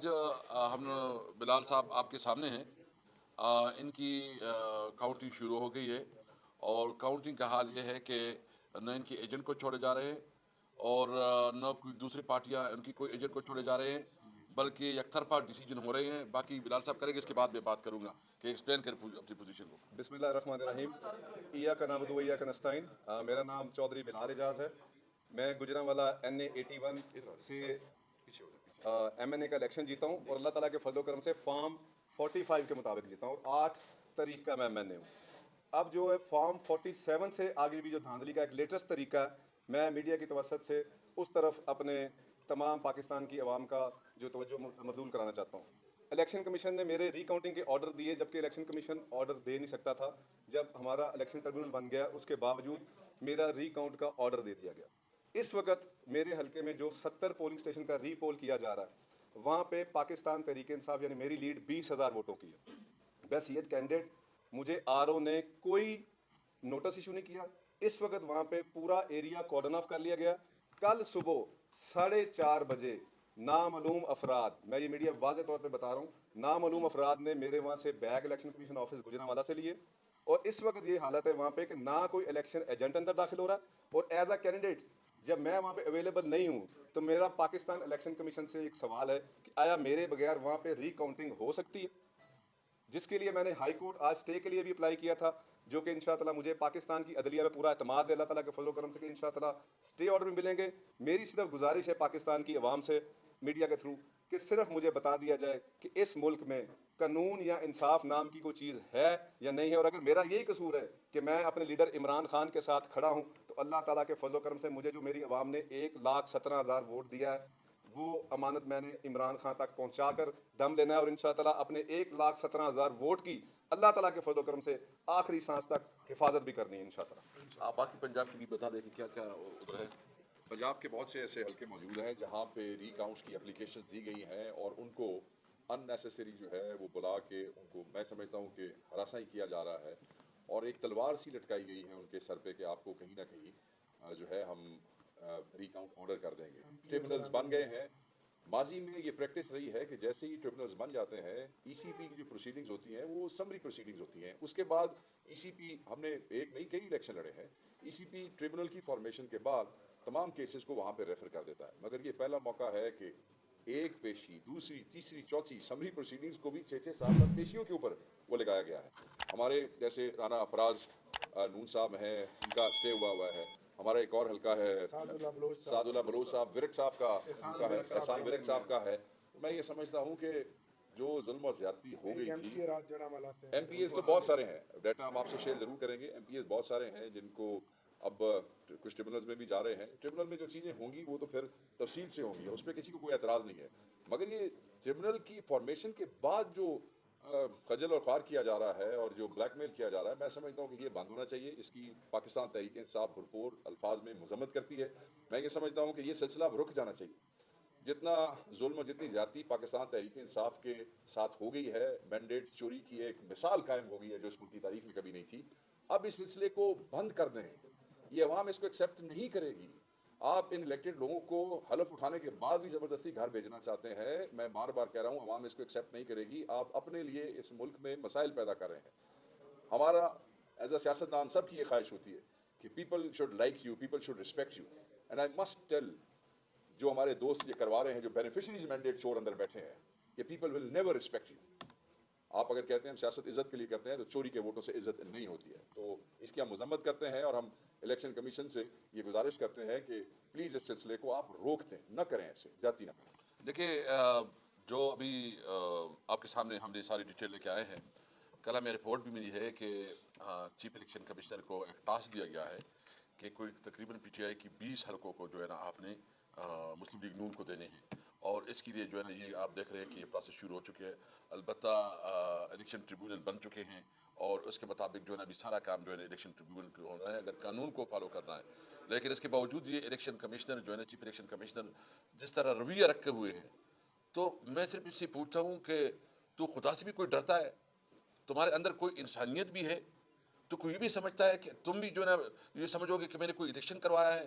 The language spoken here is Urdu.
آج ہم بلال صاحب آپ کے سامنے ہیں. ان کی کاؤنٹنگ شروع ہو گئی ہے اور کاؤنٹنگ کا حال یہ ہے کہ نہ ان کے ایجنٹ کو چھوڑے جا رہے ہیں اور نہ کوئی دوسری پارٹیاں ان کی کوئی ایجنٹ کو چھوڑے جا رہے ہیں، بلکہ یک طرفہ ڈیسیجن ہو رہے ہیں. باقی بلال صاحب کریں گے، اس کے بعد میں بات کروں گا کہ ایکسپلین کریں اپنی پوزیشن کو. بسم اللہ الرحمن الرحیم. ایاک نعبد و ایاک نستعین. میرا نام چودھری بلال اعجاز ہے. میں گجرانوالہ NA81 سے MNA کا الیکشن جیتا ہوں اور اللہ تعالیٰ کے فضل و کرم سے فارم 45 کے مطابق جیتا ہوں اور 8 تاریخ کا میں MNA ہوں. اب جو ہے فارم 47 سے آگے بھی جو دھاندلی کا ایک لیٹسٹ طریقہ ہے، میں میڈیا کی توسط سے اس طرف اپنے تمام پاکستان کی عوام کا جو توجہ مبذول کرانا چاہتا ہوں. الیکشن کمیشن نے میرے ری کاؤنٹنگ کے آرڈر دیے، جبکہ الیکشن کمیشن آرڈر دے نہیں سکتا تھا. جب ہمارا الیکشن ٹربیونل بن گیا، اس کے باوجود میرا ری کاؤنٹ کا آرڈر دے دیا گیا. اس وقت میرے حلقے میں جو 70 پولنگ اسٹیشن کا ری پول کیا جا رہا ہے، وہاں پہ پاکستان تحریک انصاف یعنی میری لیڈ 20,000 ووٹوں کی ہے. بحیثیت کینڈیڈیٹ مجھے RO نے کوئی نوٹس ایشو نہیں کیا. اس وقت وہاں پہ پورا ایریا کارڈن آف کر لیا گیا. کل صبح 4:30 بجے نامعلوم افراد، میں یہ میڈیا واضح طور پہ بتا رہا ہوں، نامعلوم افراد نے میرے وہاں سے bag election commission office Gujranwala سے لیے اور اس وقت یہ حالت ہے وہاں پہ کہ نہ کوئی الیکشن ایجنٹ اندر داخل ہو رہا ہے. اور ایز اے کینڈیڈیٹ جب میں وہاں پہ اویلیبل نہیں ہوں تو میرا پاکستان الیکشن کمیشن سے ایک سوال ہے کہ آیا میرے بغیر وہاں پہ ری کاؤنٹنگ ہو سکتی ہے، جس کے لیے میں نے ہائی کورٹ آج اسٹے کے لیے بھی اپلائی کیا تھا، جو کہ انشاءاللہ مجھے پاکستان کی عدلیہ میں پورا اعتماد ہے اللہ تعالیٰ کے فضل و کرم سے کہ انشاءاللہ اسٹے آرڈر بھی ملیں گے. میری صرف گزارش ہے پاکستان کی عوام سے میڈیا کے تھرو کہ صرف مجھے بتا دیا جائے کہ اس ملک میں قانون یا انصاف نام کی کوئی چیز ہے یا نہیں ہے. اور اگر میرا یہی قصور ہے کہ میں اپنے لیڈر عمران خان کے ساتھ کھڑا ہوں تو اللہ تعالیٰ کے فضل و کرم سے مجھے جو میری عوام نے 1,17,000 ووٹ دیا ہے، وہ امانت میں نے عمران خان تک پہنچا کر دم لینا ہے اور انشاءاللہ اپنے 1,17,000 ووٹ کی اللہ تعالیٰ کے فضل و کرم سے آخری سانس تک حفاظت بھی کرنی ہے انشاءاللہ. آپ باقی پنجاب کی بھی بتا دیں کہ کیا کیا ادھر ہے. پنجاب کے بہت سے ایسے حلقے موجود ہیں جہاں پہ ری کاؤنٹس کی اپلیکیشنز دی گئی ہیں اور ان کو ان نیسیسری جو ہے وہ بلا کے ان کو میں سمجھتا ہوں کہ ہراساں ہی کیا جا رہا ہے اور ایک تلوار سی لٹکائی گئی ہے ان کے سر پہ کہ آپ کو کہیں نہ کہیں جو ہے ہم ری کاؤنٹ آرڈر کر دیں گے. ٹریبونلز بن گئے ہیں. ماضی میں یہ پریکٹس رہی ہے کہ جیسے ہی ٹریبونلز بن جاتے ہیں ECP کی جو پروسیڈنگز ہوتی ہیں وہ سمری پروسیڈنگز ہوتی ہیں. اس کے بعد ECP ہم نے ایک نہیں کئی الیکشن لڑے ہیں. ECP ٹریبونل کی فارمیشن کے بعد تمام کیسز کو وہاں پہ ریفر کر دیتا ہے. مگر یہ پہلا موقع ہے کہ ایک پیشی، دوسری، تیسری، چوتھی سمری پروسیڈنگز کو بھی 6-6 7 پیشیوں کے اوپر وہ لگایا گیا ہے. ہمارے جیسے رانا افراز نون صاحب ہیں، ان کا اسٹے ہوا ہے. ہمارا ایک اور حلقہ ہے سعد اللہ بلوچ صاحب، ورک صاحب کا ان کا ہے، احسان ورک صاحب کا ہے. میں یہ سمجھتا ہوں کہ جو ظلم و زیادتی ہو گئی تھی، MPAs تو بہت سارے ہیں، ڈیٹا ہم آپ سے شیئر ضرور کریں گے. MPAs بہت سارے ہیں جن کو اب کچھ ٹریبونلز میں بھی جا رہے ہیں. ٹریبونل میں جو چیزیں ہوں گی وہ تو پھر تفصیل سے ہوں گی، اس پہ کسی کو کوئی اعتراض نہیں ہے. مگر یہ ٹریبونل کی فارمیشن کے بعد جو خجل اور خوار کیا جا رہا ہے اور جو بلیک میل کیا جا رہا ہے، میں سمجھتا ہوں کہ یہ بند ہونا چاہیے. اس کی پاکستان تحریک انصاف بھرپور الفاظ میں مذمت کرتی ہے. میں یہ سمجھتا ہوں کہ یہ سلسلہ اب رک جانا چاہیے. جتنا ظلم اور جتنی زیادتی پاکستان تحریک انصاف کے ساتھ ہو گئی ہے، مینڈیٹ چوری کی ایک مثال قائم ہو گئی ہے جو اس ملک کی تاریخ میں کبھی نہیں تھی. اب اس سلسلے کو بند کر دیں. یہ عوام اس کو ایکسیپٹ نہیں کرے گی. آپ ان الیکٹڈ لوگوں کو حلف اٹھانے کے بعد بھی زبردستی گھر بھیجنا چاہتے ہیں. میں بار بار کہہ رہا ہوں عوام اس کو ایکسیپٹ نہیں کرے گی. آپ اپنے لیے اس ملک میں مسائل پیدا کر رہے ہیں. ہمارا ایز اے سیاستدان سب کی یہ خواہش ہوتی ہے کہ people should like you, people should respect you. And I must tell جو ہمارے دوست یہ کروا رہے ہیں، جو بینیفیشریز مینڈیٹ چور اندر بیٹھے ہیں، کہ people will never respect you. آپ اگر کہتے ہیں ہم سیاست عزت کے لیے کرتے ہیں تو چوری کے ووٹوں سے عزت نہیں ہوتی ہے. تو اس کی ہم مذمت کرتے ہیں اور ہم الیکشن کمیشن سے یہ گزارش کرتے ہیں کہ پلیز اس سلسلے کو آپ روک دیں، نہ کریں، ایسے زیادتی نہ کریں. دیکھیے، جو ابھی آپ کے سامنے ہم نے ساری ڈیٹیل لے کے آئے ہیں، کل ہمیں رپورٹ بھی ملی ہے کہ چیف الیکشن کمشنر کو ایک ٹاسک دیا گیا ہے کہ کوئی تقریباً PTI کی 20 حلقوں کو جو ہے نا آپ نے مسلم لیگ نون کو دینے ہیں. اور اس کے لیے جو ہے نا یہ آپ دیکھ رہے ہیں کہ یہ پروسیس شروع ہو چکے ہیں. البتہ الیکشن ٹریبونل بن چکے ہیں اور اس کے مطابق جو ہے نا ابھی سارا کام جو ہے نا الیکشن ٹریبونل کو ہو رہا ہے اگر قانون کو فالو کرنا ہے. لیکن اس کے باوجود یہ الیکشن کمشنر جو ہے نا چیف الیکشن کمشنر جس طرح رویہ رکھے ہوئے ہیں، تو میں صرف اس سے پوچھتا ہوں کہ تو خدا سے بھی کوئی ڈرتا ہے؟ تمہارے اندر کوئی انسانیت بھی ہے؟ تو کوئی بھی سمجھتا ہے کہ تم بھی جو ہے نا یہ سمجھو گے کہ میں نے کوئی الیکشن کروایا ہے؟